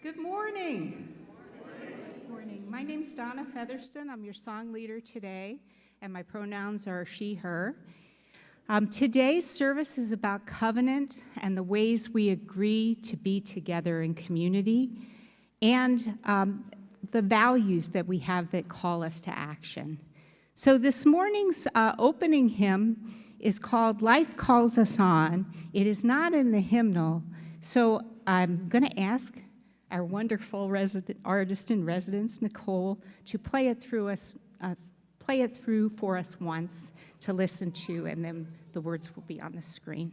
Good morning. Good morning. My name's Donna Featherston. I'm your song leader today, and my pronouns are she, her. Today's service is about covenant and the ways we agree to be together in community, and the values that we have that call us to action. So this morning's opening hymn is called Life Calls Us On. It is not in the hymnal, so I'm going to ask our wonderful artist in residence, Nicole, to play it through for us once to listen to, and then the words will be on the screen.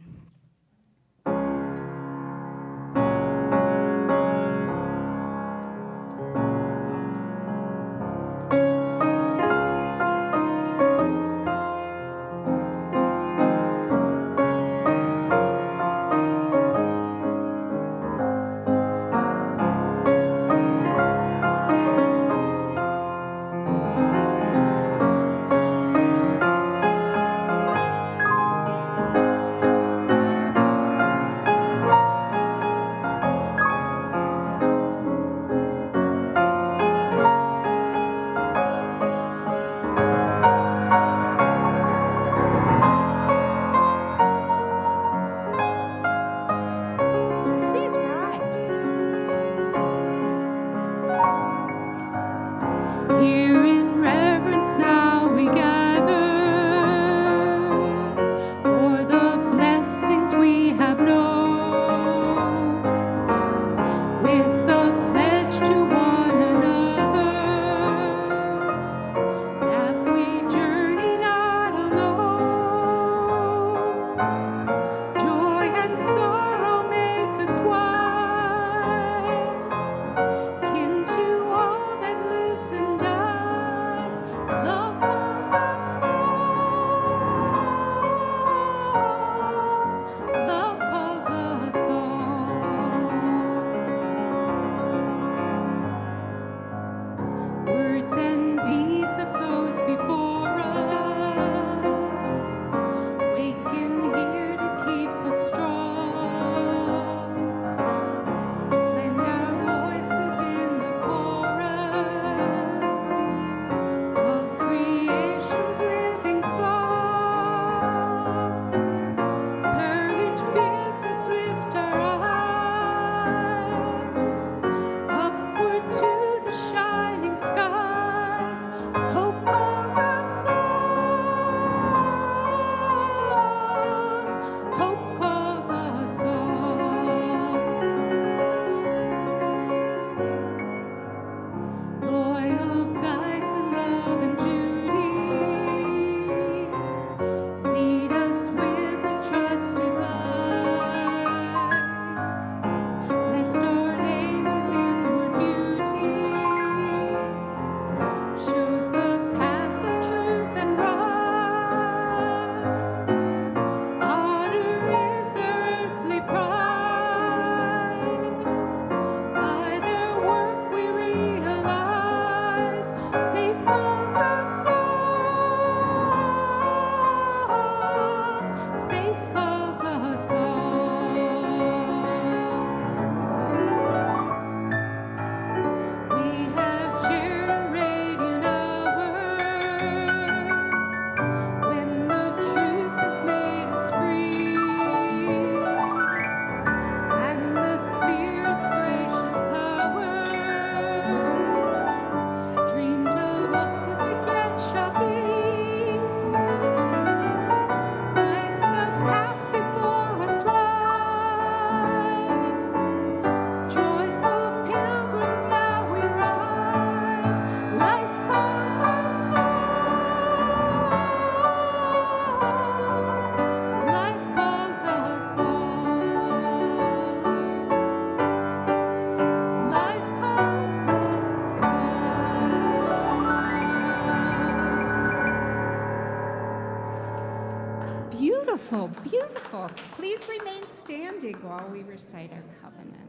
Beautiful. Please remain standing while we recite our covenant.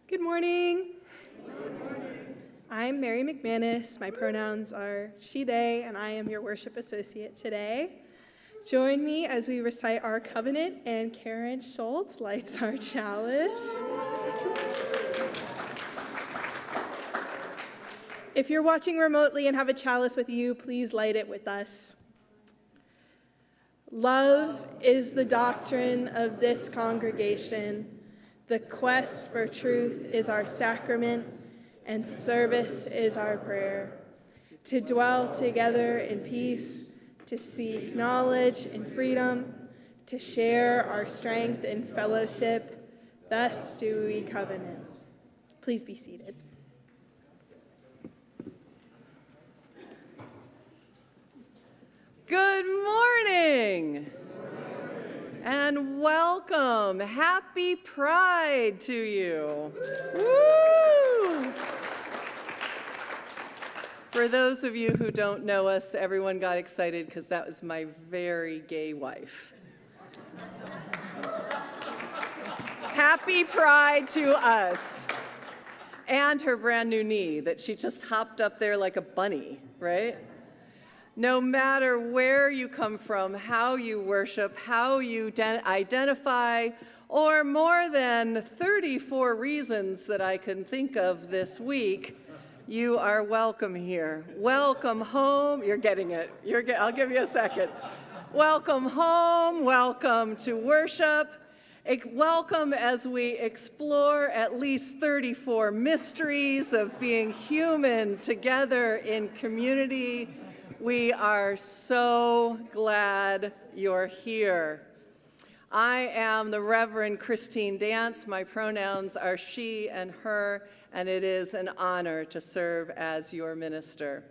Good morning. Good morning. I'm Mary McManus. My pronouns are she, they, and I am your worship associate today. Join me as we recite our covenant, and Karen Schultz lights our chalice. If you're watching remotely and have a chalice with you, please light it with us. Love is the doctrine of this congregation. The quest for truth is our sacrament, and service is our prayer. To dwell together in peace, to seek knowledge in freedom, to share our strength in fellowship, thus do we covenant. Please be seated. Good morning. And welcome. Happy Pride to you. Woo! For those of you who don't know us, everyone got excited because that was my very gay wife. Happy Pride to us. And her brand new knee that she just hopped up there like a bunny, right? No matter where you come from, how you worship, how you identify, or more than 34 reasons that I can think of this week, you are welcome here. Welcome home. You're getting it. I'll give you a second. Welcome home. Welcome to worship. Welcome as we explore at least 34 mysteries of being human together in community. We are so glad you're here. I am the Reverend Christine Dance. My pronouns are she and her, and it is an honor to serve as your minister.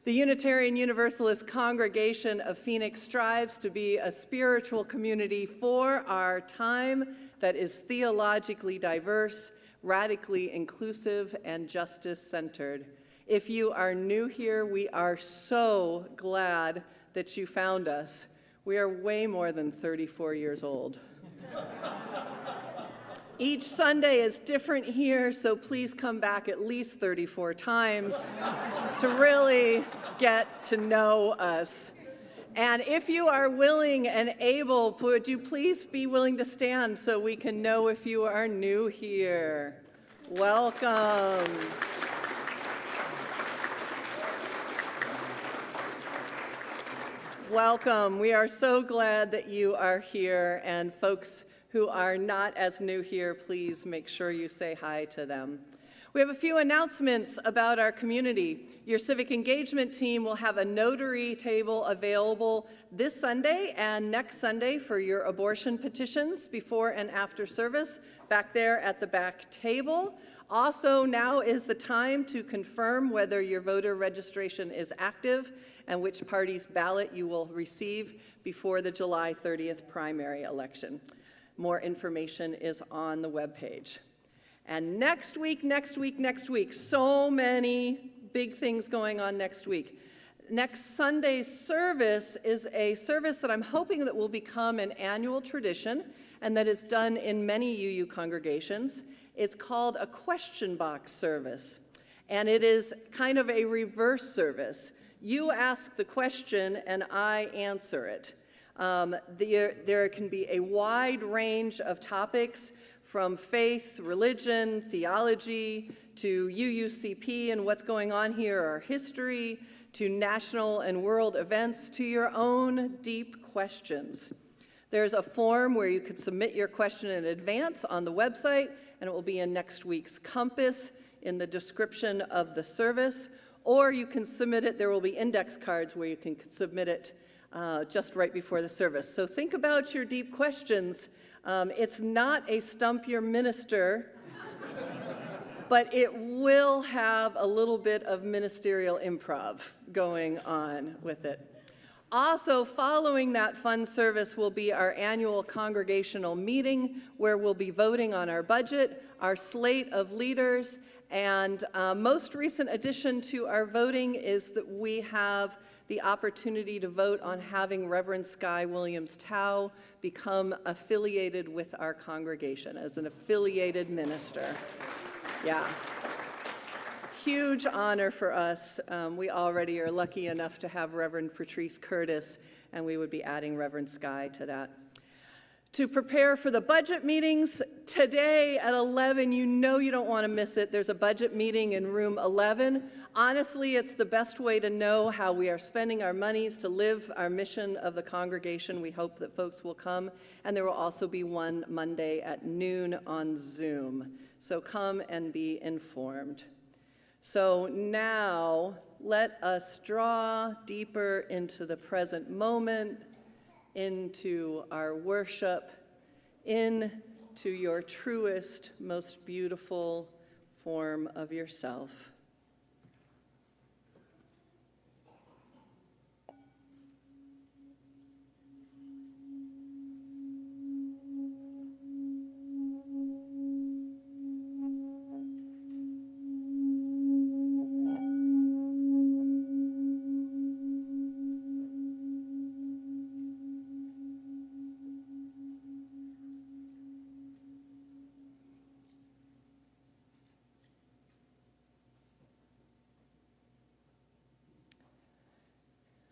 The Unitarian Universalist congregation of Phoenix strives to be a spiritual community for our time that is theologically diverse, radically inclusive, and justice-centered. If you are new here, we are so glad that you found us. We are way more than 34 years old. Each Sunday is different here, so please come back at least 34 times to really get to know us. And if you are willing and able, would you please be willing to stand so we can know if you are new here? Welcome. Welcome. We are so glad that you are here, and folks who are not as new here, please make sure you say hi to them. We have a few announcements about our community. Your civic engagement team will have a notary table available this Sunday and next Sunday for your abortion petitions before and after service back there at the back table. Also, now is the time to confirm whether your voter registration is active and which party's ballot you will receive before the July 30th primary election. More information is on the webpage. And next week, so many big things going on next week. Next Sunday's service is a service that I'm hoping that will become an annual tradition and that is done in many UU congregations. It's called a question box service, and it is kind of a reverse service. You ask the question and I answer it. There can be a wide range of topics from faith, religion, theology, to UUCP and what's going on here, our history, to national and world events, to your own deep questions. There's a form where you could submit your question in advance on the website, and it will be in next week's Compass in the description of the service, or you can submit it, there will be index cards where you can submit it just right before the service. So think about your deep questions. It's not a stump your minister, but it will have a little bit of ministerial improv going on with it. Also, following that fun service will be our annual congregational meeting where we'll be voting on our budget, our slate of leaders, and most recent addition to our voting is that we have the opportunity to vote on having Reverend Skye Williams-Tao become affiliated with our congregation as an affiliated minister. Yeah. huge honor for us. We already are lucky enough to have Reverend Patrice Curtis, and we would be adding Reverend Skye to that. To prepare for the budget meetings today at 11, you know you don't want to miss it. There's a budget meeting in room 11. Honestly, it's the best way to know how we are spending our monies to live our mission of the congregation. We hope that folks will come, and there will also be one Monday at noon on Zoom. So come and be informed. So now let us draw deeper into the present moment, into our worship, into your truest, most beautiful form of yourself.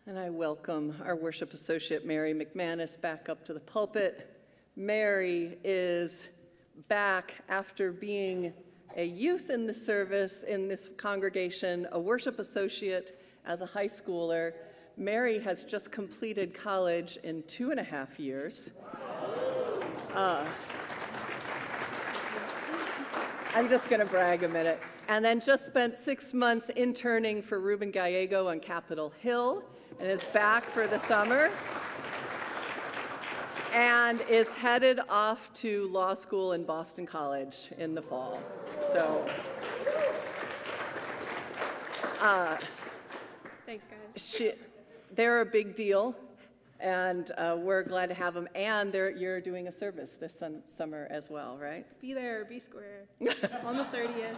And I welcome our worship associate, Mary McManus, back up to the pulpit. Mary is back after being a youth in the service in this congregation, a worship associate as a high schooler. Mary has just completed college in 2.5 years. I'm just going to brag a minute. And then just spent 6 months interning for Ruben Gallego on Capitol Hill, and is back for the summer, and is headed off to law school in Boston College in the fall. So, Thanks, guys. they're a big deal, and we're glad to have them. And you're doing a service this summer as well, right? Be there or be square on the 30th.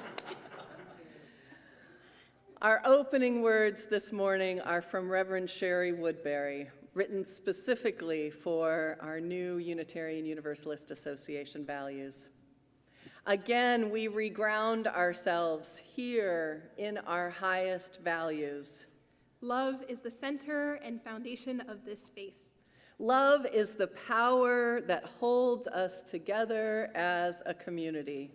Our opening words this morning are from Reverend Sherry Woodbury, written specifically for our new Unitarian Universalist Association values. Again, we reground ourselves here in our highest values. Love is the center and foundation of this faith. Love is the power that holds us together as a community.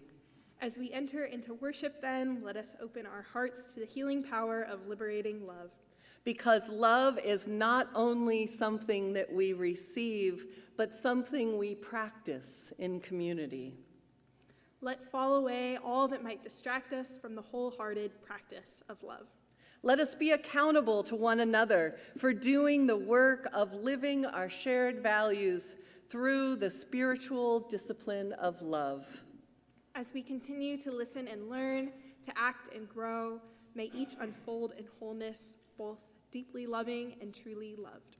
As we enter into worship, then, let us open our hearts to the healing power of liberating love. Because love is not only something that we receive, but something we practice in community. Let fall away all that might distract us from the wholehearted practice of love. Let us be accountable to one another for doing the work of living our shared values through the spiritual discipline of love. As we continue to listen and learn, to act and grow, may each unfold in wholeness, both deeply loving and truly loved.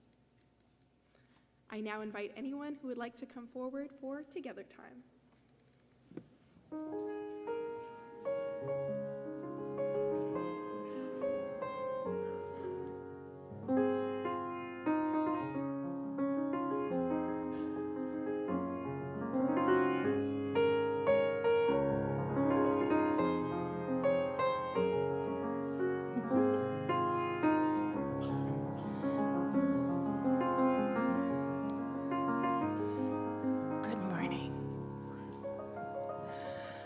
I now invite anyone who would like to come forward for Together Time.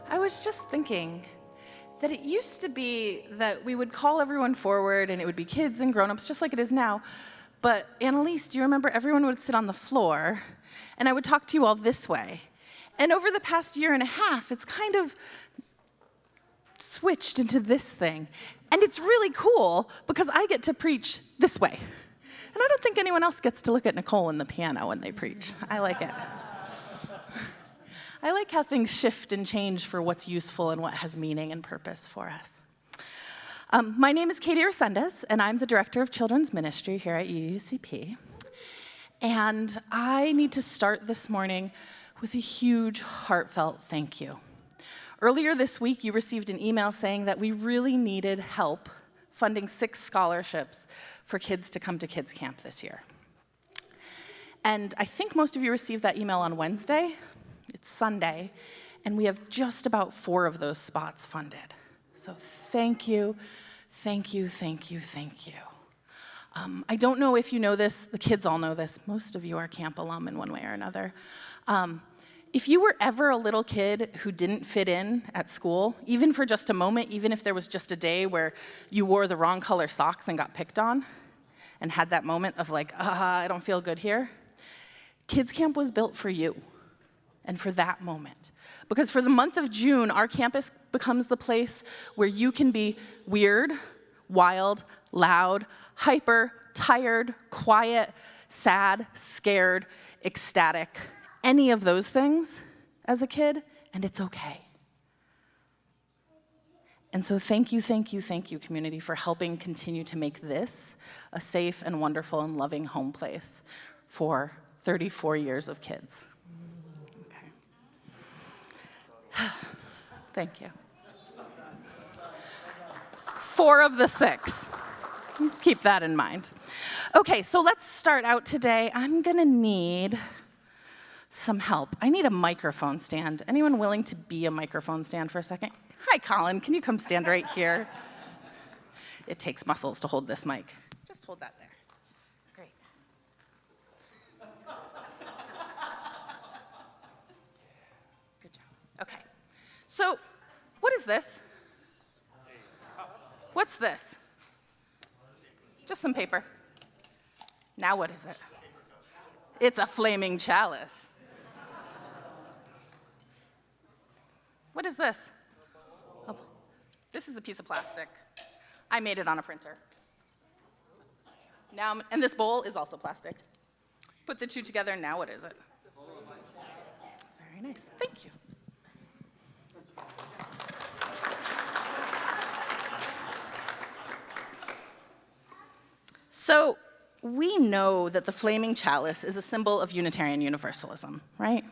I was just thinking that it used to be that we would call everyone forward and it would be kids and grown-ups just like it is now. But Annalise, do you remember everyone would sit on the floor and I would talk to you all this way? And over the past 1.5 years, it's kind of switched into this thing. And it's really cool because I get to preach this way. And I don't think anyone else gets to look at Nicole and the piano when they preach. I like it. I like how things shift and change for what's useful and what has meaning and purpose for us. My name is Katie Resendez, and I'm the Director of Children's Ministry here at UUCP. And I need to start this morning with a huge, heartfelt thank you. Earlier this week, you received an email saying that we really needed help funding 6 scholarships for kids to come to Kids Camp this year. And I think most of you received that email on Wednesday. It's Sunday, and we have just about 4 of those spots funded. So thank you, thank you, thank you, thank you. I don't know if you know this, the kids all know this. Most of you are camp alum in one way or another. If you were ever a little kid who didn't fit in at school, even for just a moment, even if there was just a day where you wore the wrong color socks and got picked on, and had that moment of like, I don't feel good here, Kids Camp was built for you and for that moment. Because for the month of June, our campus becomes the place where you can be weird, wild, loud, hyper, tired, quiet, sad, scared, ecstatic, any of those things as a kid, and it's okay. And so thank you, thank you, thank you, community, for helping continue to make this a safe and wonderful and loving home place for 34 years of kids. Okay. Thank you. 4 of the 6. Keep that in mind. Okay, so let's start out today. I'm gonna need some help. I need a microphone stand. Anyone willing to be a microphone stand for a second? Hi, Colin, can you come stand right here? It takes muscles to hold this mic. Just hold that there. Great. Good job. Okay, so what is this? What's this? Just some paper. Now what is it? It's a flaming chalice. What is this? Oh, this is a piece of plastic. I made it on a printer. Now, and this bowl is also plastic. Put the two together, now what is it? Very nice, thank you. So we know that the flaming chalice is a symbol of Unitarian Universalism, right?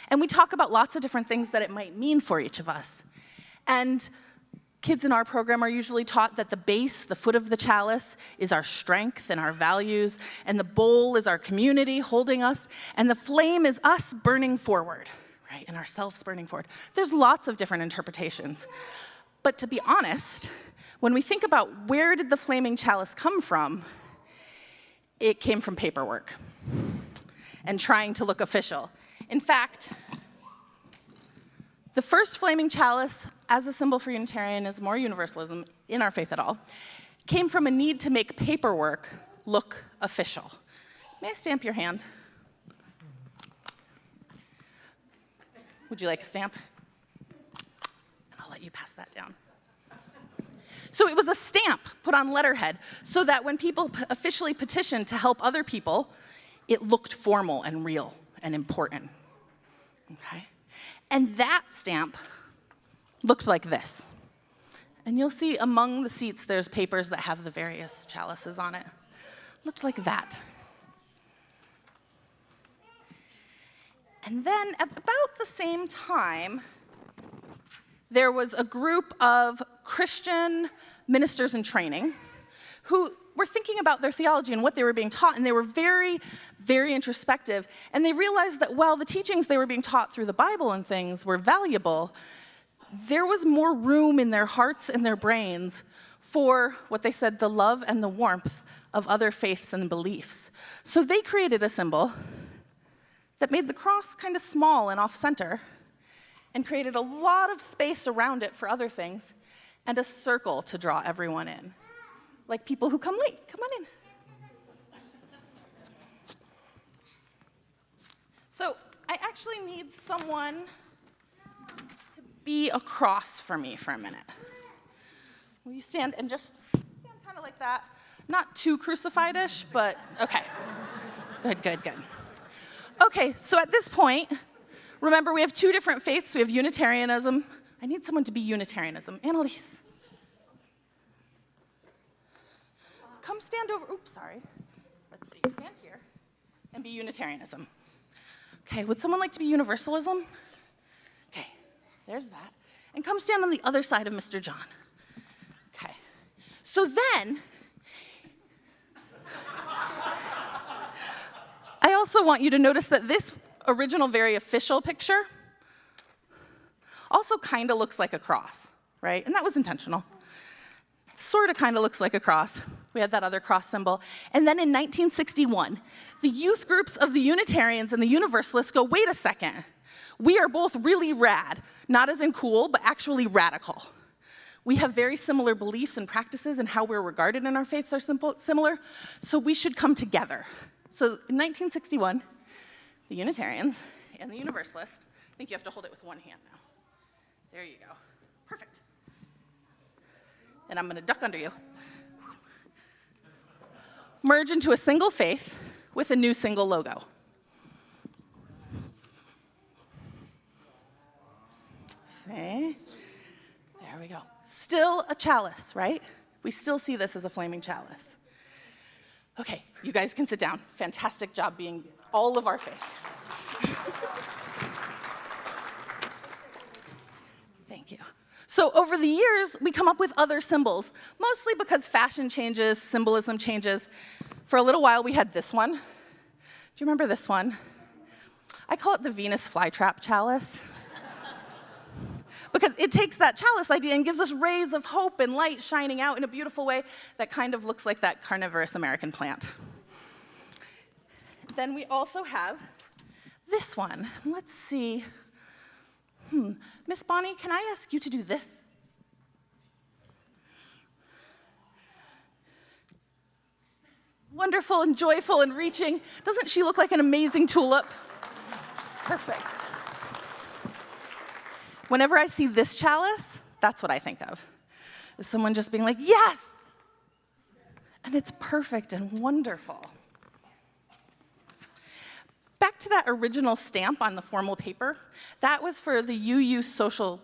And we talk about lots of different things that it might mean for each of us. And kids in our program are usually taught that the base, the foot of the chalice, is our strength and our values, and the bowl is our community holding us, and the flame is us burning forward, right? And ourselves burning forward. There's lots of different interpretations. But to be honest, when we think about where did the flaming chalice come from, it came from paperwork and trying to look official. In fact, the first flaming chalice as a symbol for Unitarianism or Universalism in our faith at all came from a need to make paperwork look official. May I stamp your hand? Would you like a stamp? And I'll let you pass that down. So it was a stamp put on letterhead so that when people officially petitioned to help other people, it looked formal and real and important, okay? And that stamp looked like this. And you'll see among the seats there's papers that have the various chalices on it. Looked like that. And then at about the same time, there was a group of Christian ministers in training who were thinking about their theology and what they were being taught, and they were very, very introspective. And they realized that while the teachings they were being taught through the Bible and things were valuable, there was more room in their hearts and their brains for what they said, the love and the warmth of other faiths and beliefs. So they created a symbol that made the cross kind of small and off-center, and created a lot of space around it for other things, and a circle to draw everyone in. Like people who come late, come on in. So I actually need someone to be across from me for a minute. Will you stand and just stand kind of like that? Not too crucified-ish, but okay. Good, good, good. Okay, so at this point, remember, we have 2 different faiths. We have Unitarianism. I need someone to be Unitarianism. Annalise. Come stand over. Oops, sorry. Let's see. Stand here and be Unitarianism. Okay, would someone like to be Universalism? Okay, there's that. And come stand on the other side of Mr. John. Okay. So then, I also want you to notice that this original very official picture also kind of looks like a cross, right? And that was intentional. Sort of kind of looks like a cross. We had that other cross symbol. And then in 1961, the youth groups of the Unitarians and the Universalists go, wait a second, we are both really rad, not as in cool, but actually radical. We have very similar beliefs and practices, and how we're regarded in our faiths are similar, so we should come together. So in 1961, the Unitarians and the Universalists, I think you have to hold it with one hand now. There you go. Perfect. And I'm going to duck under you. Merge into a single faith with a new single logo. See? There we go. Still a chalice, right? We still see this as a flaming chalice. Okay, you guys can sit down. Fantastic job being all of our faith. Thank you. So over the years, we come up with other symbols, mostly because fashion changes, symbolism changes. For a little while, we had this one. Do you remember this one? I call it the Venus flytrap chalice. Because it takes that chalice idea and gives us rays of hope and light shining out in a beautiful way that kind of looks like that carnivorous American plant. Then we also have this one. Let's see. Miss Bonnie, can I ask you to do this? Wonderful and joyful and reaching. Doesn't she look like an amazing tulip? Perfect. Whenever I see this chalice, that's what I think of. Is someone just being like, yes! And it's perfect and wonderful. Back to that original stamp on the formal paper, that was for the UU Social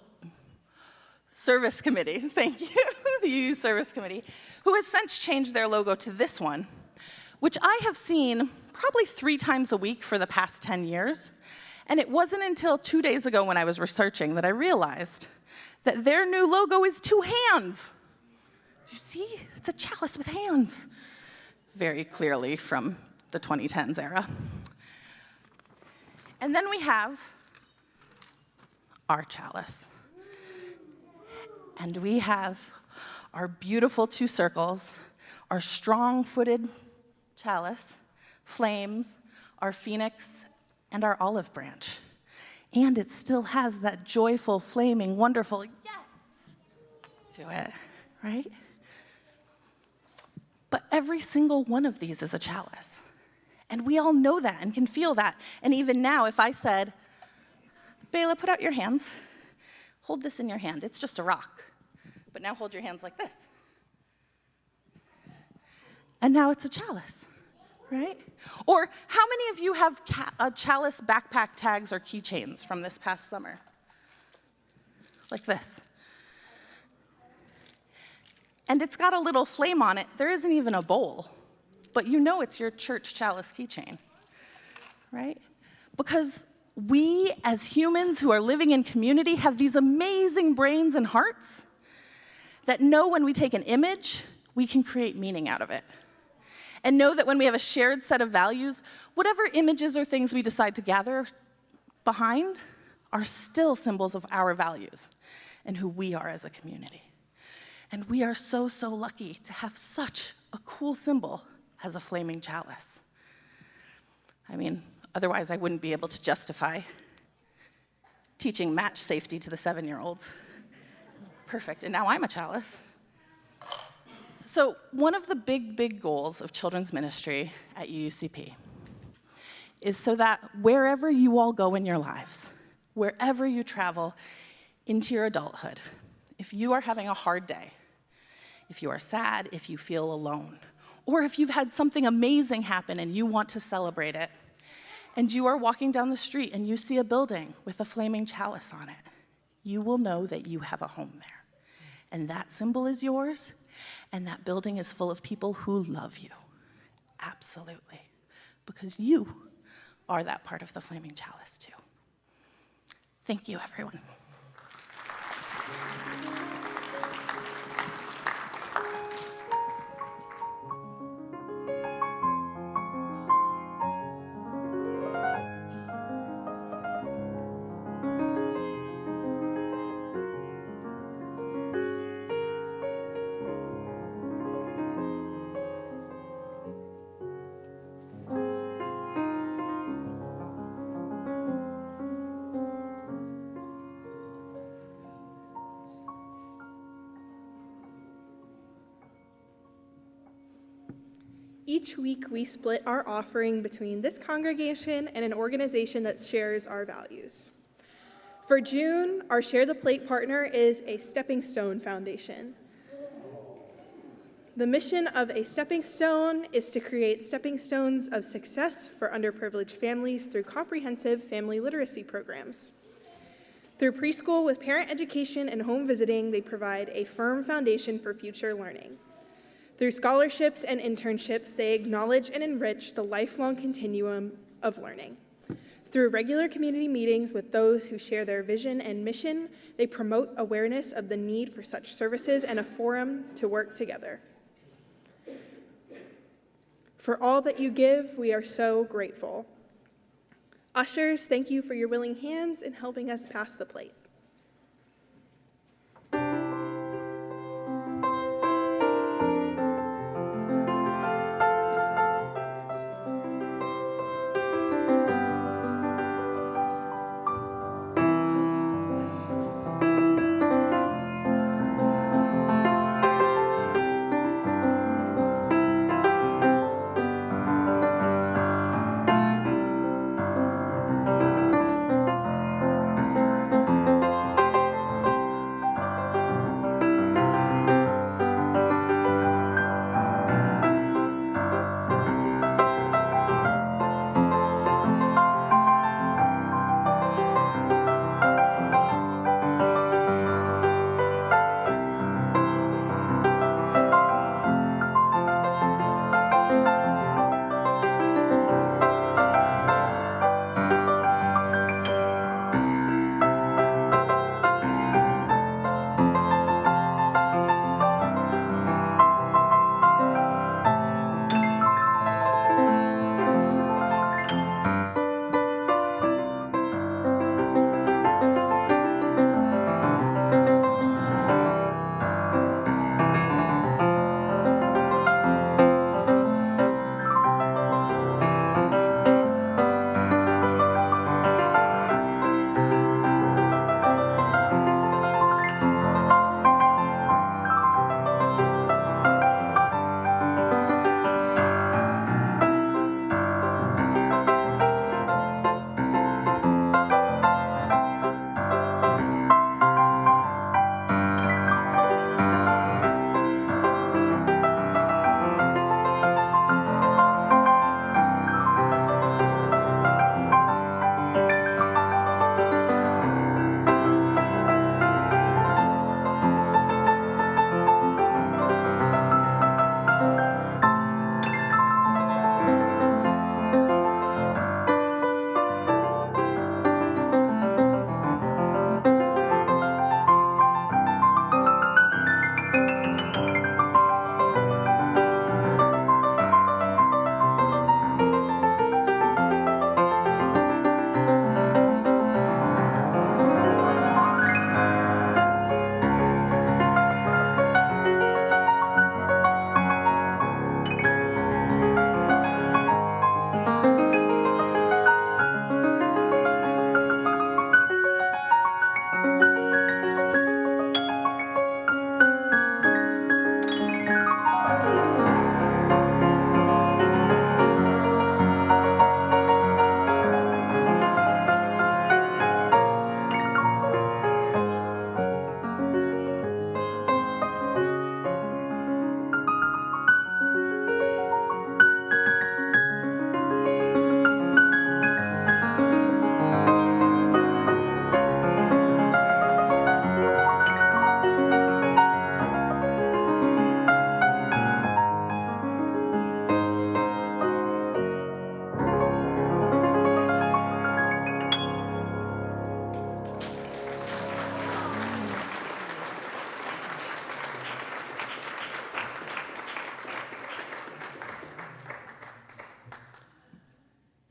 Service Committee, thank you, the UU Service Committee, who has since changed their logo to this one, which I have seen probably 3 times a week for the past 10 years. And it wasn't until 2 days ago when I was researching that I realized that their new logo is 2 hands. Do you see? It's a chalice with hands. Very clearly from the 2010s era. And then we have our chalice. And we have our beautiful 2 circles, our strong-footed chalice, flames, our phoenix, and our olive branch. And it still has that joyful, flaming, wonderful yes to it, right? But every single one of these is a chalice. And we all know that and can feel that. And even now, if I said, Bela, put out your hands. Hold this in your hand. It's just a rock. But now hold your hands like this. And now it's a chalice. Right? Or how many of you have chalice backpack tags or keychains from this past summer? Like this. And it's got a little flame on it. There isn't even a bowl. But you know it's your church chalice keychain. Right? Because we, as humans who are living in community, have these amazing brains and hearts that know when we take an image, we can create meaning out of it. And know that when we have a shared set of values, whatever images or things we decide to gather behind are still symbols of our values and who we are as a community. And we are so, so lucky to have such a cool symbol as a flaming chalice. I mean, otherwise I wouldn't be able to justify teaching match safety to the 7-year-olds. Perfect, and now I'm a chalice. So one of the big, big goals of children's ministry at UUCP is so that wherever you all go in your lives, wherever you travel into your adulthood, if you are having a hard day, if you are sad, if you feel alone, or if you've had something amazing happen and you want to celebrate it, and you are walking down the street and you see a building with a flaming chalice on it, you will know that you have a home there. And that symbol is yours, and that building is full of people who love you. Absolutely. Because you are that part of the flaming chalice too. Thank you, everyone. Each week, we split our offering between this congregation and an organization that shares our values. For June, our Share the Plate partner is a Stepping Stone Foundation. The mission of a Stepping Stone is to create stepping stones of success for underprivileged families through comprehensive family literacy programs. Through preschool with parent education and home visiting, they provide a firm foundation for future learning. Through scholarships and internships, they acknowledge and enrich the lifelong continuum of learning. Through regular community meetings with those who share their vision and mission, they promote awareness of the need for such services and a forum to work together. For all that you give, we are so grateful. Ushers, thank you for your willing hands in helping us pass the plate.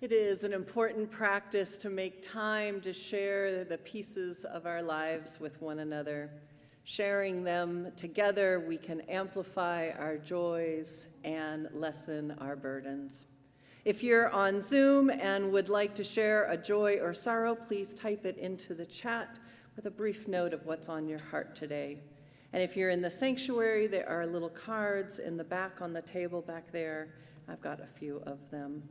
It is an important practice to make time to share the pieces of our lives with one another. Sharing them together, we can amplify our joys and lessen our burdens. If you're on Zoom and would like to share a joy or sorrow, please type it into the chat with a brief note of what's on your heart today. And if you're in the sanctuary, there are little cards in the back on the table back there I've got a few of them.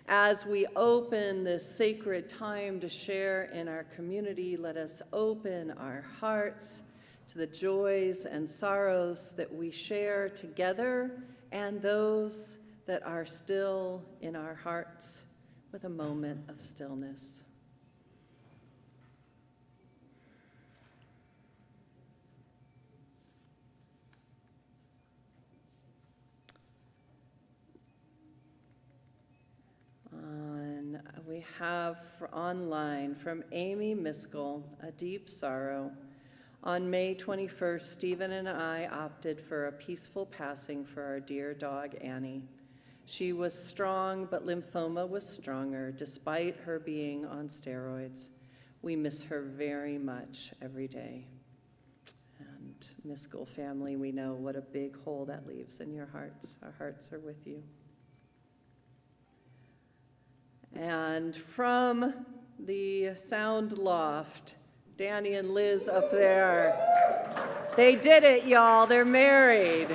As we open this sacred time to share in our community, let us open our hearts to the joys and sorrows that we share together and those that are still in our hearts with a moment of stillness. We have online from Amy Miskell, A Deep Sorrow. On May 21st, Stephen and I opted for a peaceful passing for our dear dog, Annie. She was strong, but lymphoma was stronger, despite her being on steroids. We miss her very much every day. And Miskell family, we know what a big hole that leaves in your hearts. Our hearts are with you. And from the sound loft, Danny and Liz up there. They did it, y'all. They're married.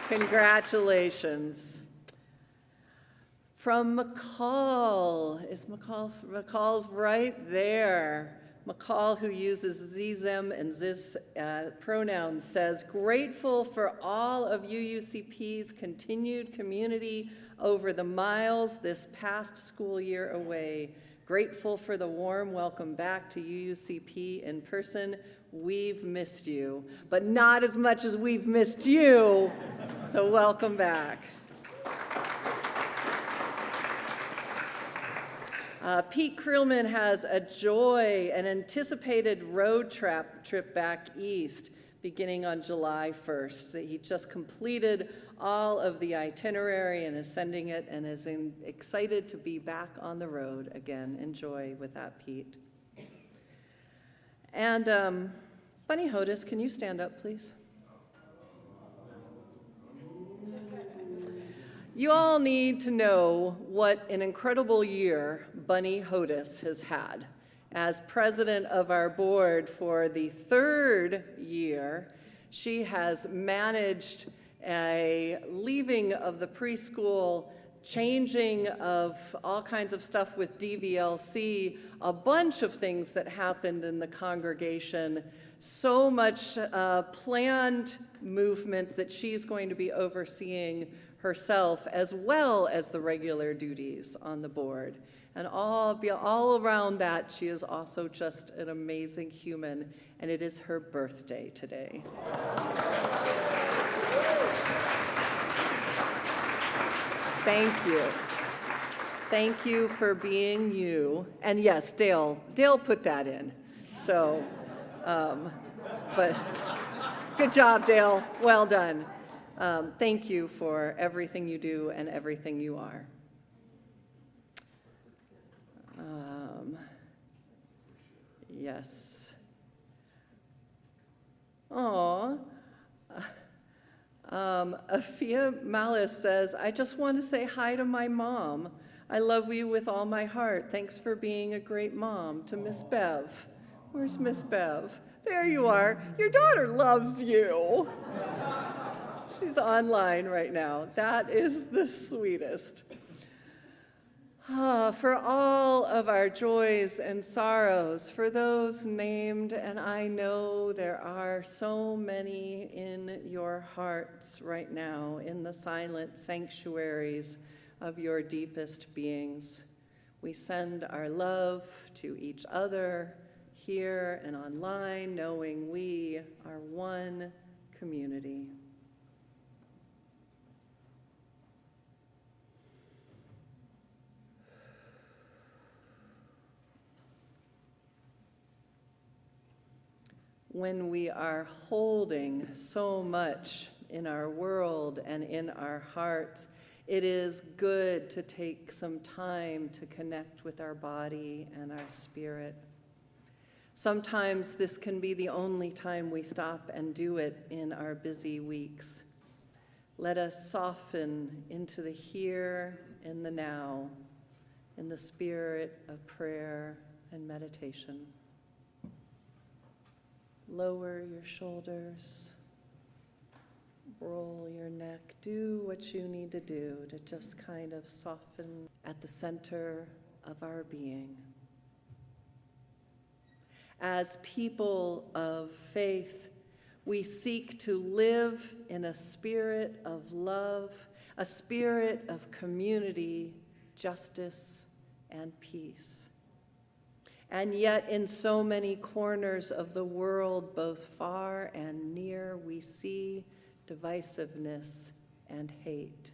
Congratulations. From McCall, McCall's right there. McCall, who uses ze, them, and zis pronouns, says, grateful for all of UUCP's continued community over the miles this past school year away. Grateful for the warm welcome back to UUCP in person. We've missed you, but not as much as we've missed you, so welcome back. Pete Krillman has a joy, an anticipated road trip back east beginning on July 1st. He just completed all of the itinerary and is sending it and is excited to be back on the road again. Enjoy with that, Pete. And Bunny Hodis, can you stand up, please? You all need to know what an incredible year Bunny Hodis has had. As president of our board for the 3rd year, she has managed a leaving of the preschool, changing of all kinds of stuff with DVLC, a bunch of things that happened in the congregation, so much planned movement that she's going to be overseeing herself, as well as the regular duties on the board. And all around that, she is also just an amazing human, and it is her birthday today. Thank you. Thank you for being you. And yes, Dale put that in. So, but good job, Dale. Well done. Thank you for everything you do and everything you are. Yes. Aw. Afia Malice says, I just want to say hi to my mom. I love you with all my heart. Thanks for being a great mom. To Miss Bev. Where's Miss Bev? There you are. Your daughter loves you. She's online right now. That is the sweetest. For all of our joys and sorrows, for those named, and I know there are so many in your hearts right now, in the silent sanctuaries of your deepest beings, we send our love to each other here and online, knowing we are one community. When we are holding so much in our world and in our hearts, it is good to take some time to connect with our body and our spirit. Sometimes this can be the only time we stop and do it in our busy weeks. Let us soften into the here and the now, in the spirit of prayer and meditation. Lower your shoulders. Roll your neck. Do what you need to do to just kind of soften at the center of our being. As people of faith, we seek to live in a spirit of love, a spirit of community, justice, and peace. And yet, in so many corners of the world, both far and near, we see divisiveness and hate.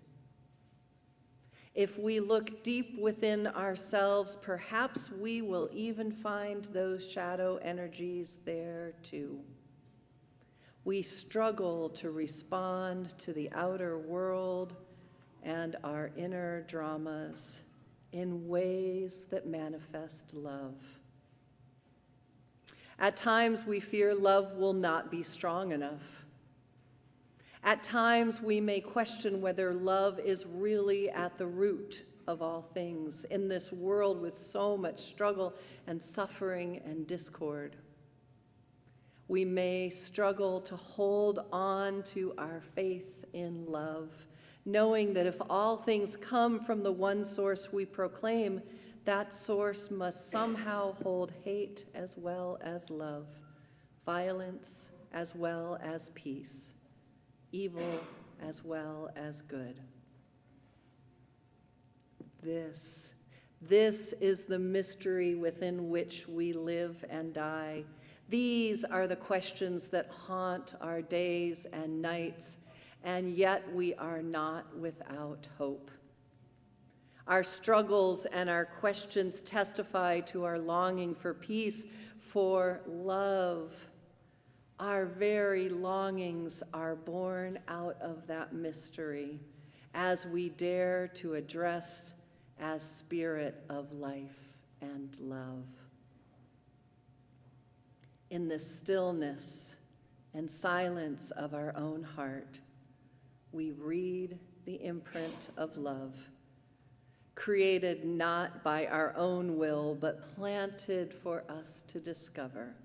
If we look deep within ourselves, perhaps we will even find those shadow energies there too. We struggle to respond to the outer world and our inner dramas in ways that manifest love. At times, we fear love will not be strong enough. At times, we may question whether love is really at the root of all things in this world with so much struggle and suffering and discord. We may struggle to hold on to our faith in love, knowing that if all things come from the one source we proclaim, that source must somehow hold hate as well as love, violence as well as peace, evil as well as good. This is the mystery within which we live and die. These are the questions that haunt our days and nights, and yet we are not without hope. Our struggles and our questions testify to our longing for peace, for love. Our very longings are born out of that mystery as we dare to address as spirit of life and love. In the stillness and silence of our own heart, we read the imprint of love, created not by our own will, but planted for us to discover.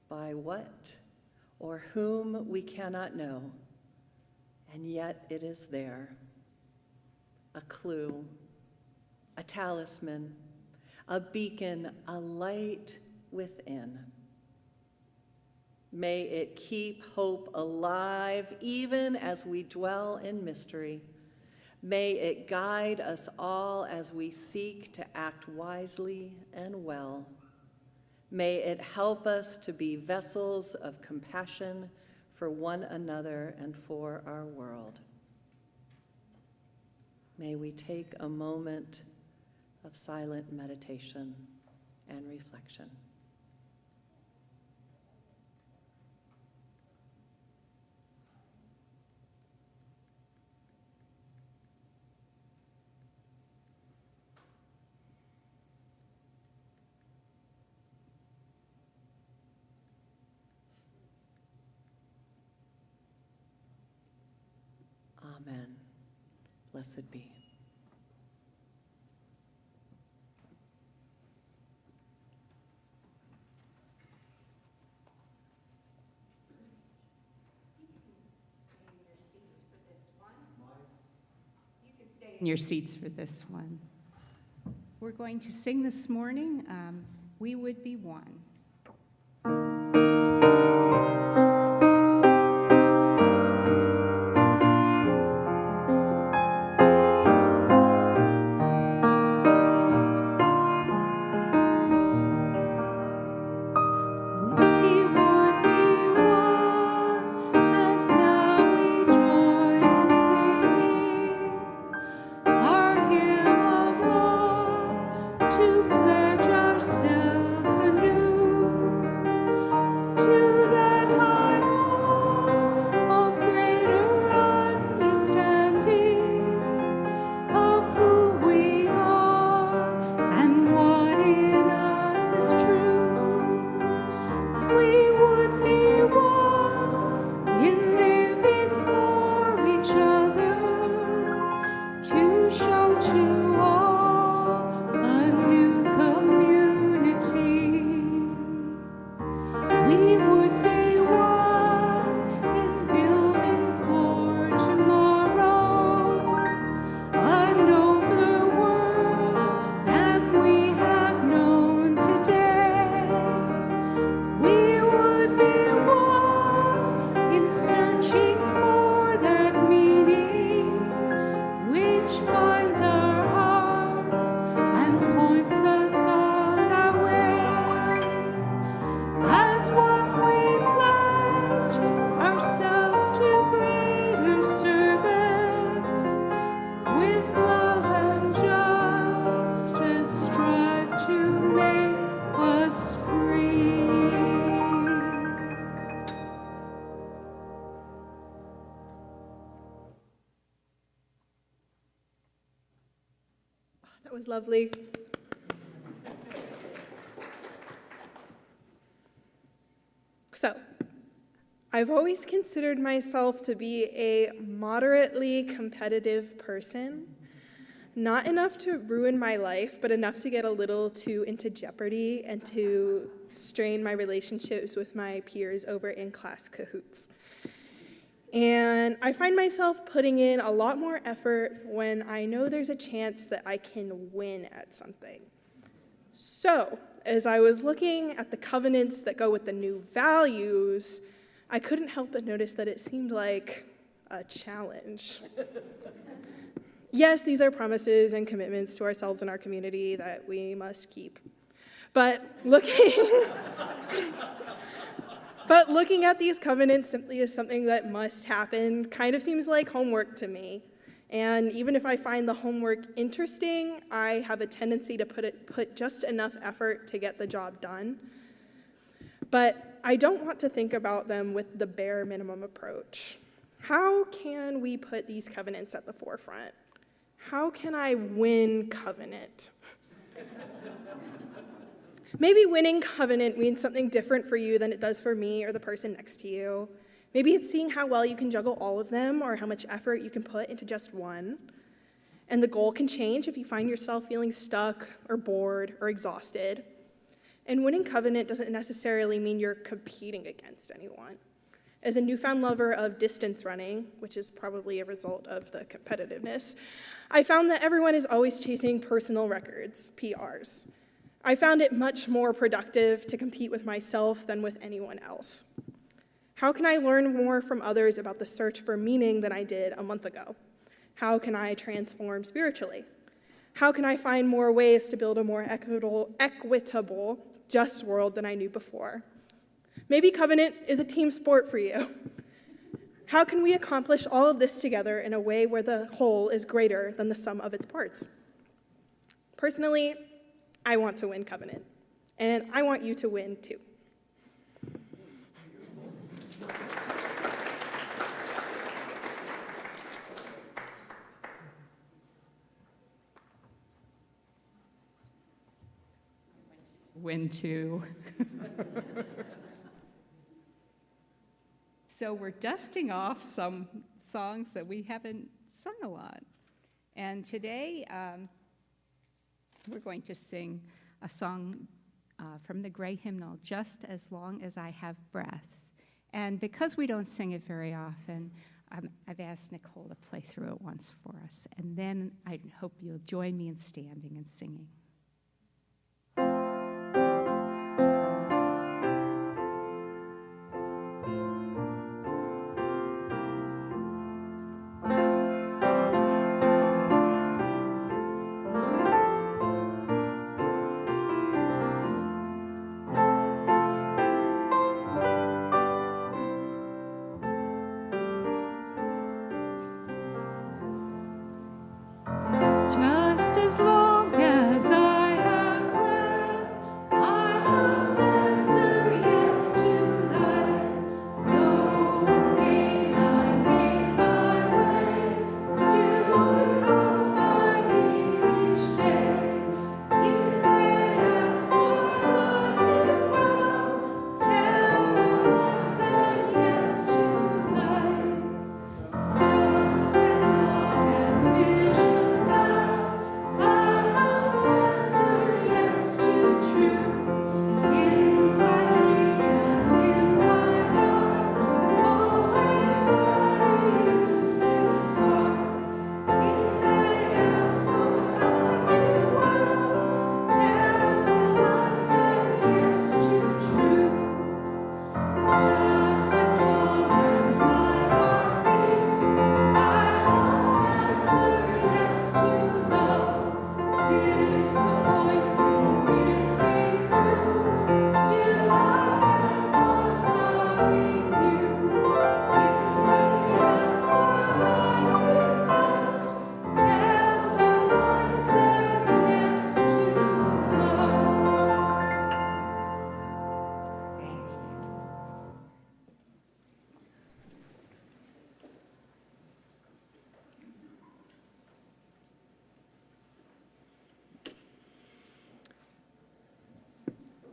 By what or whom we cannot know, and yet it is there. A clue, a talisman, a beacon, a light within. May it keep hope alive even as we dwell in mystery. May it guide us all as we seek to act wisely and well. May it help us to be vessels of compassion for one another and for our world. May we take a moment of silent meditation and reflection. Amen. Blessed be. In your seats for this one. We're going to sing this morning, We Would Be One. To pledge ourselves anew. was lovely. So, I've always considered myself to be a moderately competitive person. Not enough to ruin my life, but enough to get a little too into jeopardy and to strain my relationships with my peers over in class cahoots. And I find myself putting in a lot more effort when I know there's a chance that I can win at something. So, as I was looking at the covenants that go with the new values, I couldn't help but notice that it seemed like a challenge. Yes, these are promises and commitments to ourselves and our community that we must keep. But looking at these covenants simply as something that must happen kind of seems like homework to me. And even if I find the homework interesting, I have a tendency to put just enough effort to get the job done. But I don't want to think about them with the bare minimum approach. How can we put these covenants at the forefront? How can I win covenant? Maybe winning covenant means something different for you than it does for me or the person next to you. Maybe it's seeing how well you can juggle all of them or how much effort you can put into just one. And the goal can change if you find yourself feeling stuck or bored or exhausted. And winning covenant doesn't necessarily mean you're competing against anyone. As a newfound lover of distance running, which is probably a result of the competitiveness, I found that everyone is always chasing personal records, PRs. I found it much more productive to compete with myself than with anyone else. How can I learn more from others about the search for meaning than I did a month ago? How can I transform spiritually? How can I find more ways to build a more equitable, just world than I knew before? Maybe covenant is a team sport for you. How can we accomplish all of this together in a way where the whole is greater than the sum of its parts? Personally, I want to win covenant, and I want you to win too. Win too. So we're dusting off some songs that we haven't sung a lot. And today we're going to sing a song from the Gray Hymnal, Just As Long As I Have Breath. And because we don't sing it very often, I've asked Nicole to play through it once for us. And then I hope you'll join me in standing and singing. Just as long as I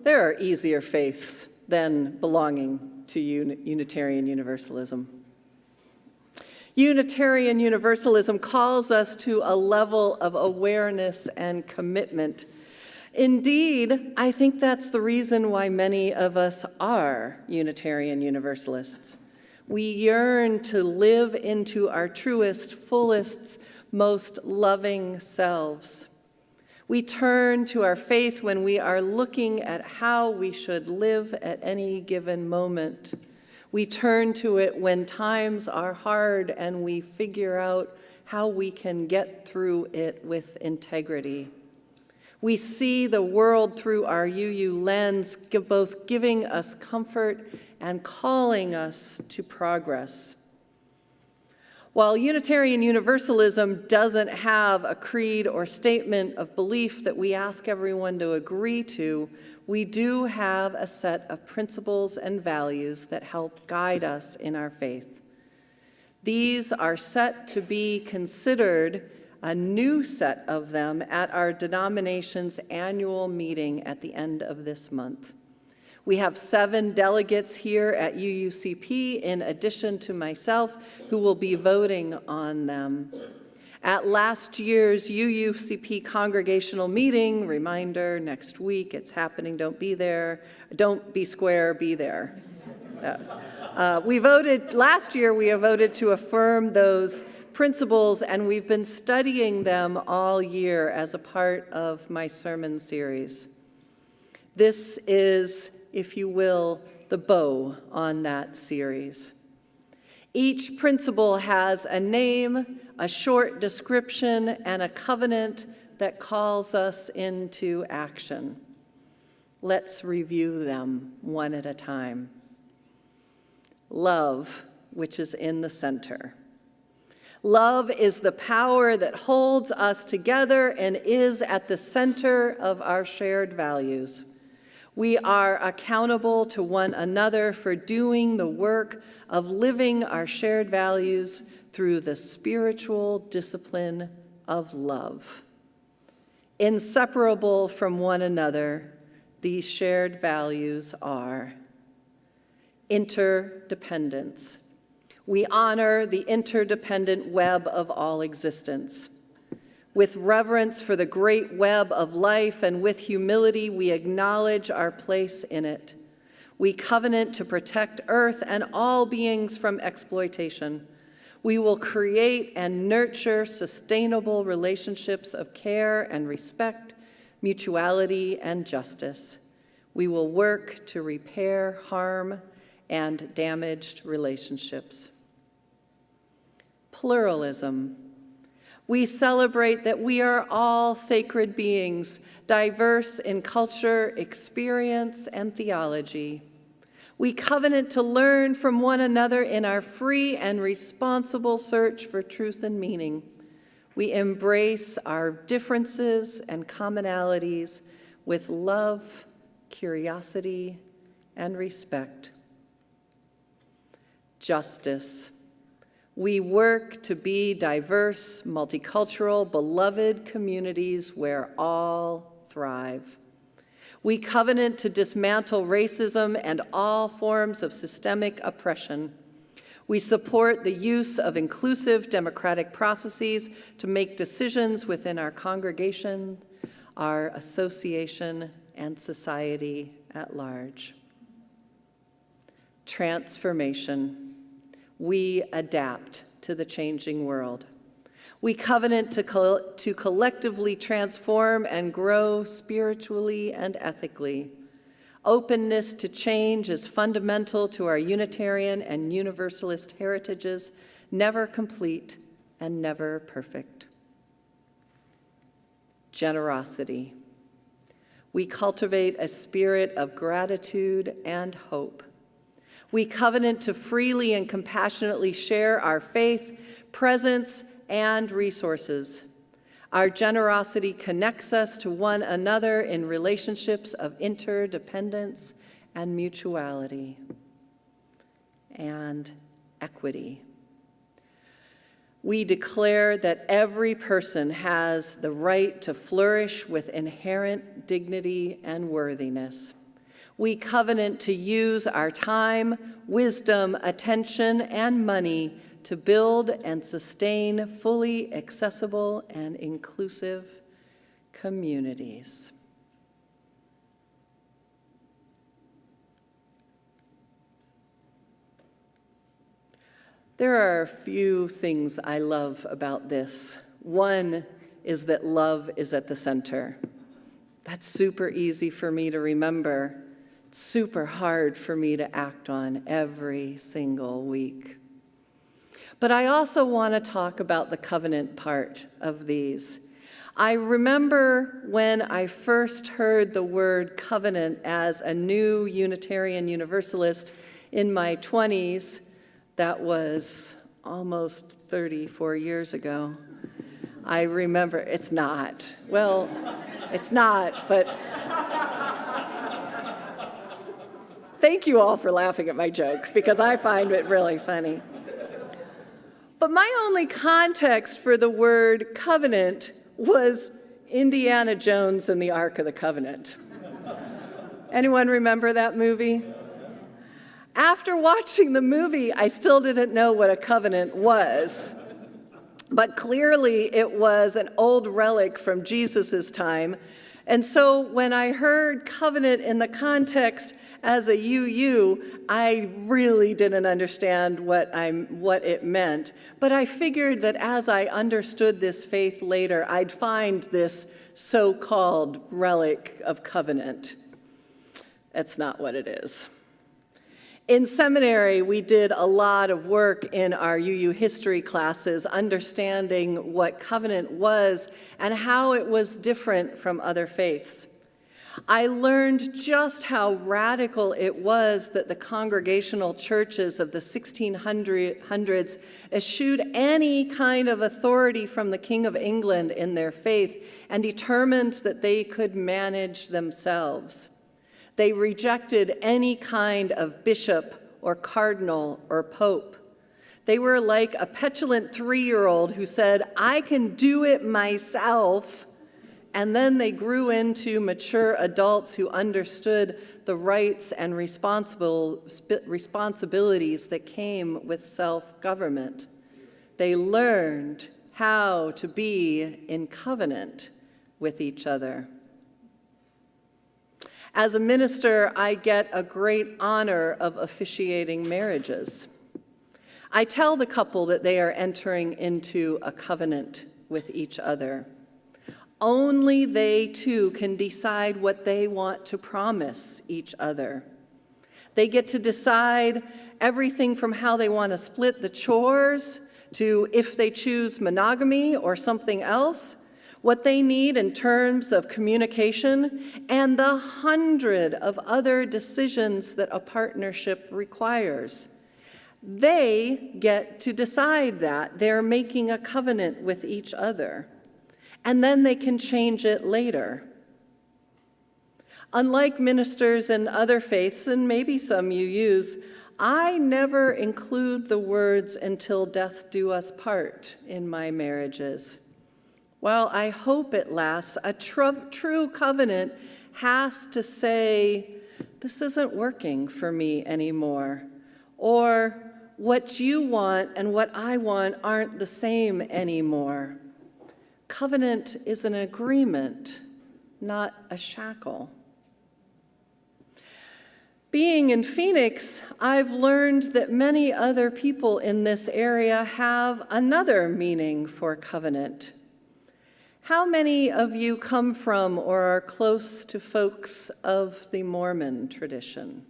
There are easier faiths than belonging to Unitarian Universalism. Unitarian Universalism calls us to a level of awareness and commitment. Indeed, I think that's the reason why many of us are Unitarian Universalists. We yearn to live into our truest, fullest, most loving selves. We turn to our faith when we are looking at how we should live at any given moment. We turn to it when times are hard and we figure out how we can get through it with integrity. We see the world through our UU lens, both giving us comfort and calling us to progress. While Unitarian Universalism doesn't have a creed or statement of belief that we ask everyone to agree to, we do have a set of principles and values that help guide us in our faith. These are set to be considered, a new set of them, at our denomination's annual meeting at the end of this month. We have 7 delegates here at UUCP, in addition to myself, who will be voting on them. At last year's UUCP congregational meeting, reminder, next week, it's happening, don't be there. Don't be square, be there. Last year we voted to affirm those principles, and we've been studying them all year as a part of my sermon series. This is, if you will, the bow on that series. Each principle has a name, a short description, and a covenant that calls us into action. Let's review them one at a time. Love, which is in the center. Love is the power that holds us together and is at the center of our shared values. We are accountable to one another for doing the work of living our shared values through the spiritual discipline of love. Inseparable from one another, these shared values are interdependence. We honor the interdependent web of all existence. With reverence for the great web of life and with humility, we acknowledge our place in it. We covenant to protect Earth and all beings from exploitation. We will create and nurture sustainable relationships of care and respect, mutuality and justice. We will work to repair harm and damaged relationships. Pluralism. We celebrate that we are all sacred beings, diverse in culture, experience, and theology. We covenant to learn from one another in our free and responsible search for truth and meaning. We embrace our differences and commonalities with love, curiosity, and respect. Justice. We work to be diverse, multicultural, beloved communities where all thrive. We covenant to dismantle racism and all forms of systemic oppression. We support the use of inclusive democratic processes to make decisions within our congregation, our association, and society at large. Transformation. We adapt to the changing world. We covenant to collectively transform and grow spiritually and ethically. Openness to change is fundamental to our Unitarian and Universalist heritages, never complete and never perfect. Generosity. We cultivate a spirit of gratitude and hope. We covenant to freely and compassionately share our faith, presence, and resources. Our generosity connects us to one another in relationships of interdependence and mutuality. And equity. We declare that every person has the right to flourish with inherent dignity and worthiness. We covenant to use our time, wisdom, attention, and money to build and sustain fully accessible and inclusive communities. There are a few things I love about this. One is that love is at the center. That's super easy for me to remember. It's super hard for me to act on every single week. But I also want to talk about the covenant part of these. I remember when I first heard the word covenant as a new Unitarian Universalist in my 20s. That was almost 34 years ago. I remember, it's not. Well, it's not, but thank you all for laughing at my joke, because I find it really funny. But my only context for the word covenant was Indiana Jones and the Ark of the Covenant. Anyone remember that movie? After watching the movie, I still didn't know what a covenant was. But clearly it was an old relic from Jesus' time. And so when I heard covenant in the context as a UU, I really didn't understand what it meant. But I figured that as I understood this faith later, I'd find this so-called relic of covenant. That's not what it is. In seminary, we did a lot of work in our UU history classes, understanding what covenant was and how it was different from other faiths. I learned just how radical it was that the congregational churches of the 1600s eschewed any kind of authority from the King of England in their faith and determined that they could manage themselves. They rejected any kind of bishop or cardinal or pope. They were like a petulant 3-year-old who said, "I can do it myself." And then they grew into mature adults who understood the rights and responsibilities that came with self-government. They learned how to be in covenant with each other. As a minister, I get a great honor of officiating marriages. I tell the couple that they are entering into a covenant with each other. Only they two can decide what they want to promise each other. They get to decide everything from how they want to split the chores to if they choose monogamy or something else, what they need in terms of communication, and the 100 of other decisions that a partnership requires. They get to decide that. They're making a covenant with each other. And then they can change it later. Unlike ministers in other faiths, and maybe some you use, I never include the words "until death do us part" in my marriages. While I hope it lasts, a true covenant has to say, "This isn't working for me anymore," or "What you want and what I want aren't the same anymore." Covenant is an agreement, not a shackle. Being in Phoenix, I've learned that many other people in this area have another meaning for covenant. How many of you come from or are close to folks of the Mormon tradition?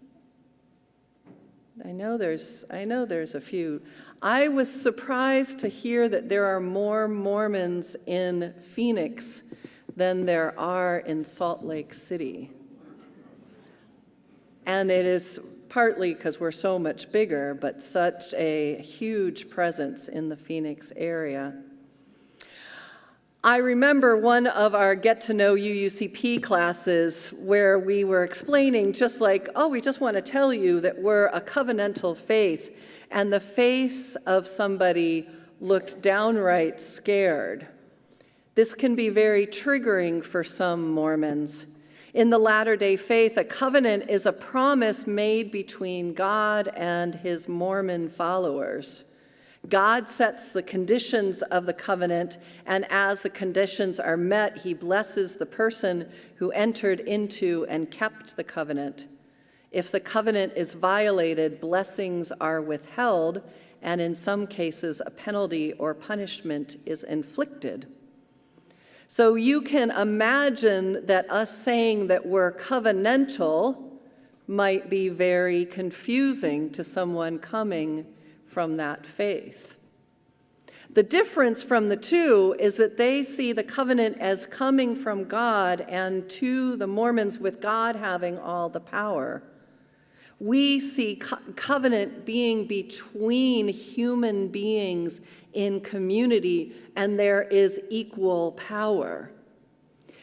I know there's a few. I was surprised to hear that there are more Mormons in Phoenix than there are in Salt Lake City. And it is partly because we're so much bigger, but such a huge presence in the Phoenix area. I remember one of our Get to Know UUCP classes where we were explaining just like, we just want to tell you that we're a covenantal faith, and the face of somebody looked downright scared. This can be very triggering for some Mormons. In the Latter-day Faith, a covenant is a promise made between God and his Mormon followers. God sets the conditions of the covenant, and as the conditions are met, he blesses the person who entered into and kept the covenant. If the covenant is violated, blessings are withheld, and in some cases, a penalty or punishment is inflicted. So you can imagine that us saying that we're covenantal might be very confusing to someone coming from that faith. The difference from the two is that they see the covenant as coming from God, and to the Mormons, with God having all the power. We see covenant being between human beings in community, and there is equal power.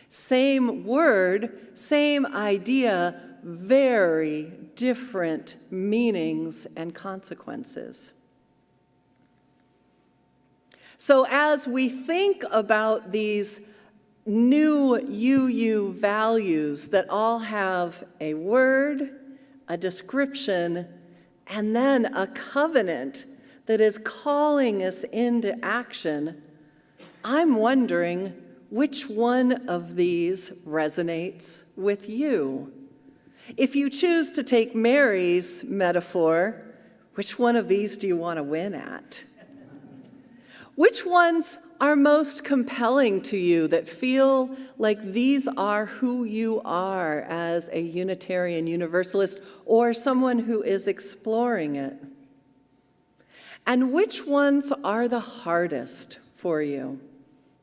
Same word, same idea, very different meanings and consequences. So as we think about these new UU values that all have a word, a description, and then a covenant that is calling us into action, I'm wondering which one of these resonates with you. If you choose to take Mary's metaphor, which one of these do you want to win at? Which ones are most compelling to you that feel like these are who you are as a Unitarian Universalist or someone who is exploring it? And which ones are the hardest for you?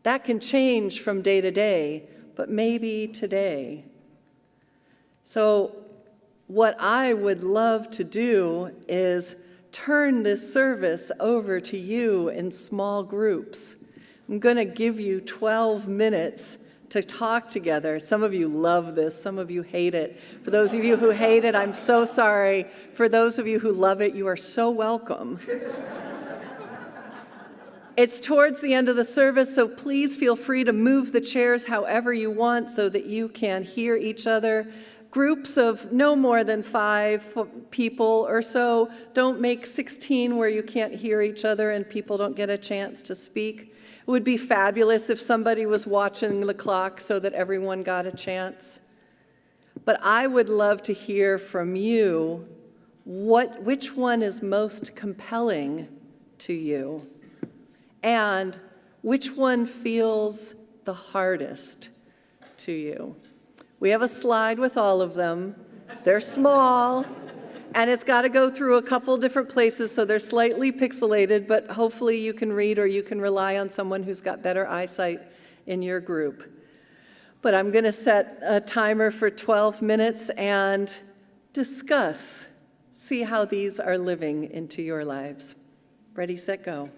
That can change from day to day, but maybe today. So what I would love to do is turn this service over to you in small groups. I'm going to give you 12 minutes to talk together. Some of you love this, some of you hate it. For those of you who hate it, I'm so sorry. For those of you who love it, you are so welcome. It's towards the end of the service, so please feel free to move the chairs however you want so that you can hear each other. Groups of no more than 5 people or so. Don't make 16 where you can't hear each other and people don't get a chance to speak. It would be fabulous if somebody was watching the clock so that everyone got a chance. But I would love to hear from you which one is most compelling to you and which one feels the hardest to you. We have a slide with all of them. They're small, and it's got to go through a couple different places, so they're slightly pixelated, but hopefully you can read or you can rely on someone who's got better eyesight in your group. But I'm going to set a timer for 12 minutes and discuss, see how these are living into your lives. Ready, set, go.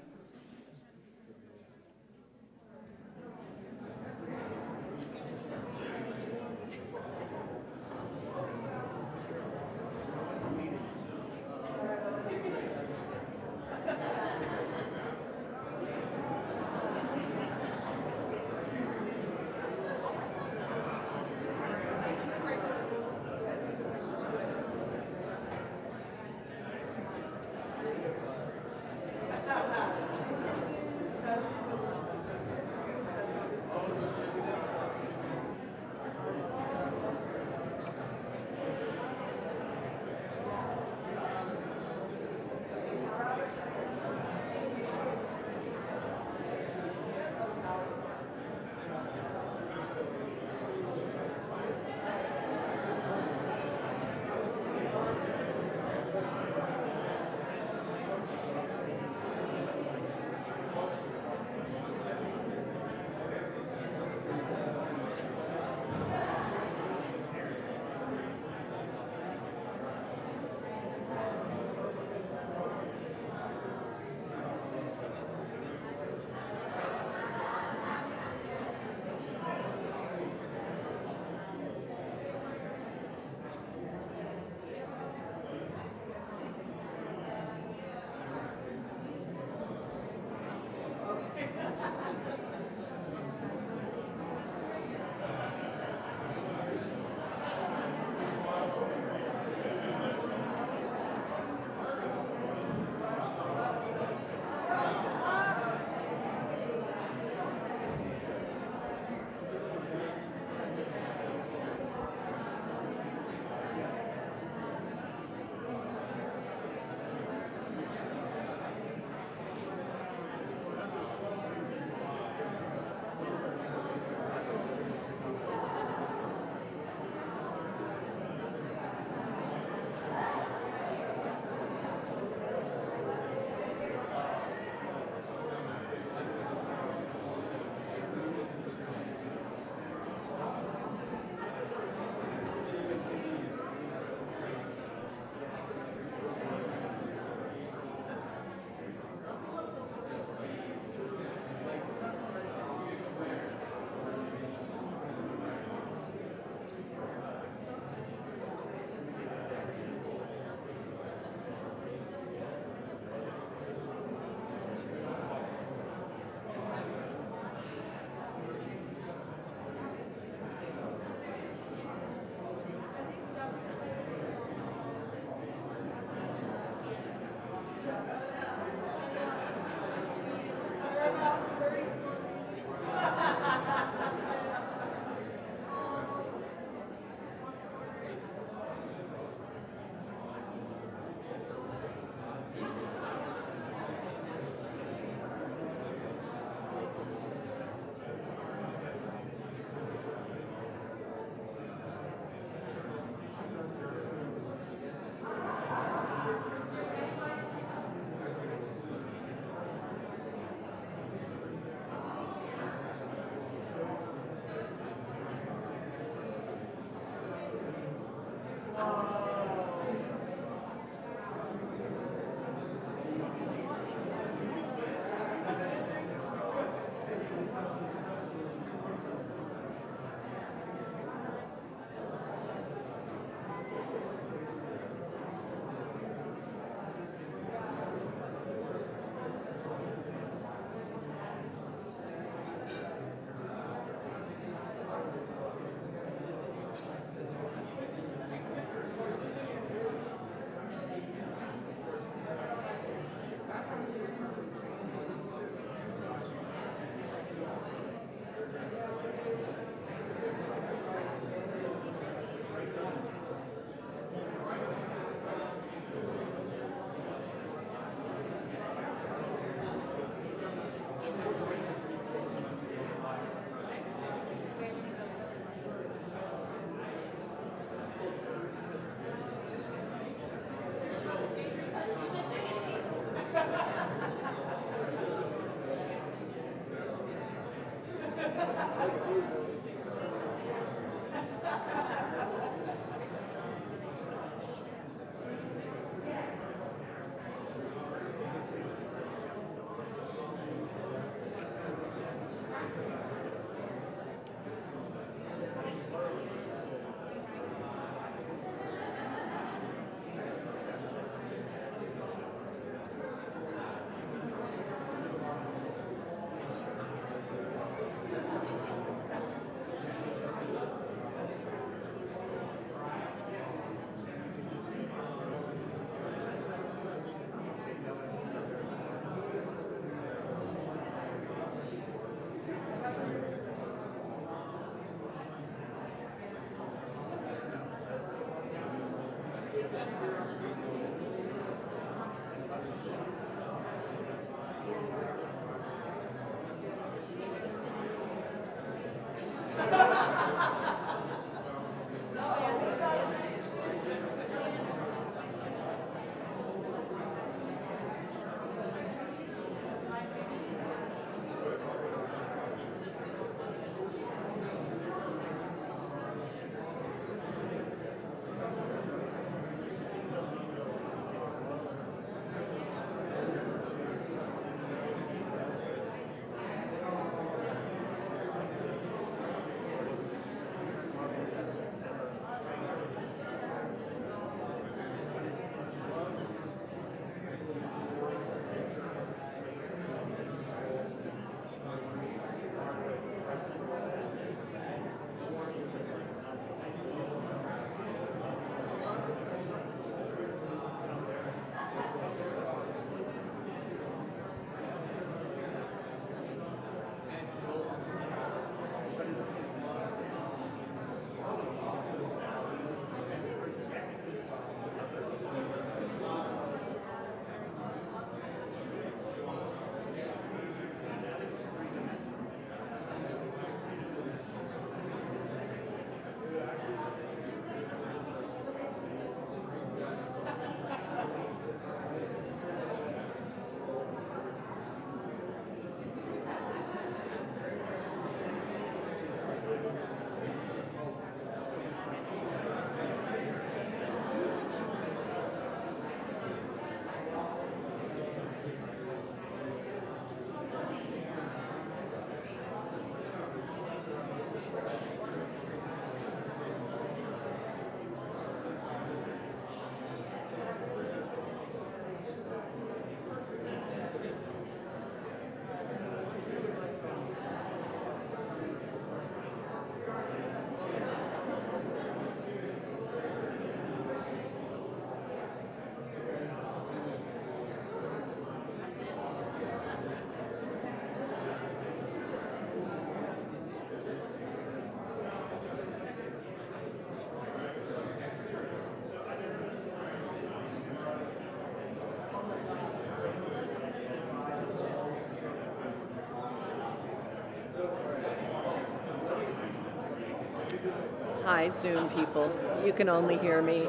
Hi, Zoom people. You can only hear me.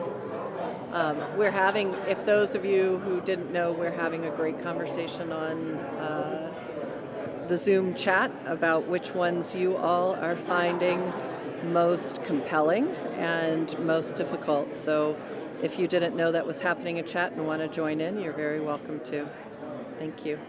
We're having, if those of you who didn't know, we're having a great conversation on the Zoom chat about which ones you all are finding most compelling and most difficult. So if you didn't know that was happening in chat and want to join in, you're very welcome to. Thank you.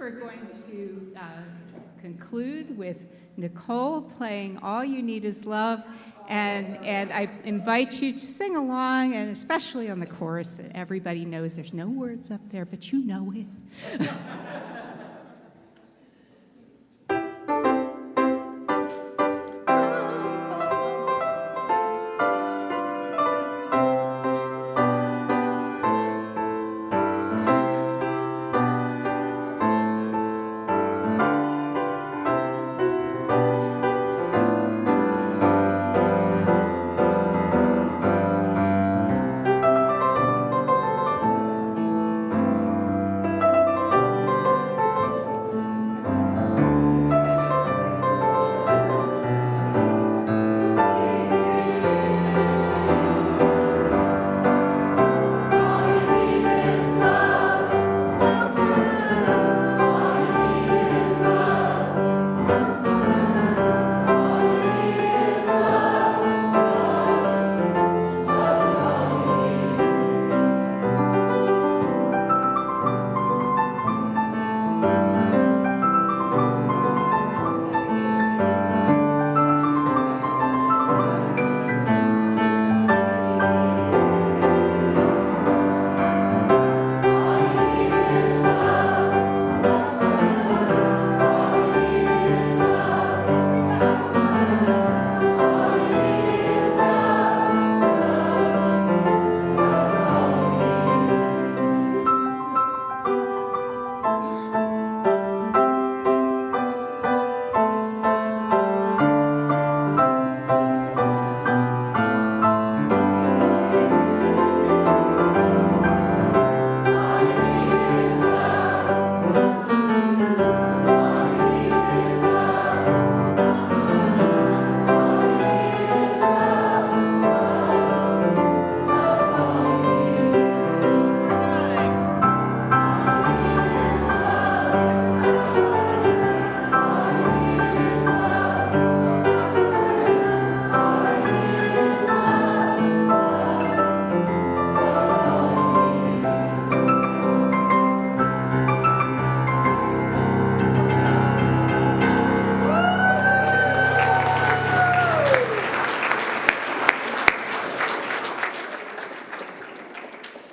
we're going to conclude with Nicole playing All You Need Is Love. And I invite you to sing along, and especially on the chorus that everybody knows. There's no words up there, but you know it.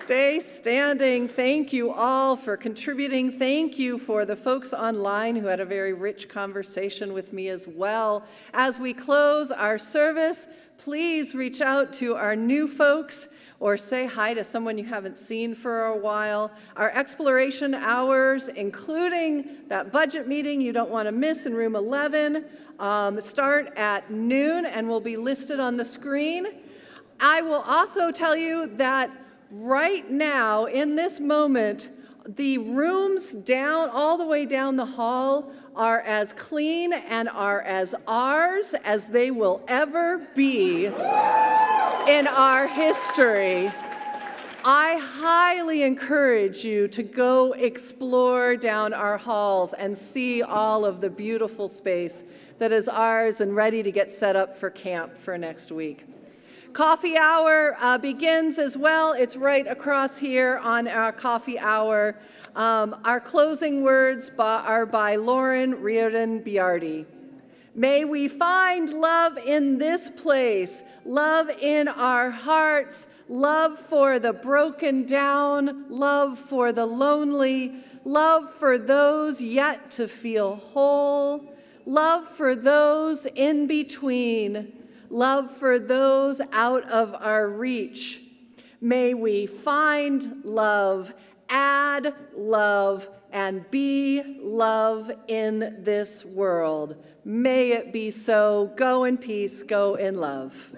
Stay standing. Thank you all for contributing. Thank you for the folks online who had a very rich conversation with me as well. As we close our service, please reach out to our new folks or say hi to someone you haven't seen for a while. Our exploration hours, including that budget meeting you don't want to miss in room 11, start at noon and will be listed on the screen. I will also tell you that right now, in this moment, the rooms down, all the way down the hall, are as clean and are as ours as they will ever be in our history. I highly encourage you to go explore down our halls and see all of the beautiful space that is ours and ready to get set up for camp for next week. Coffee hour begins as well. It's right across here on our coffee hour. Our closing words are by Lauren Riordan Biardi. May we find love in this place, love in our hearts, love for the broken down, love for the lonely, love for those yet to feel whole, love for those in between, love for those out of our reach. May we find love, add love, and be love in this world. May it be so. Go in peace, go in love.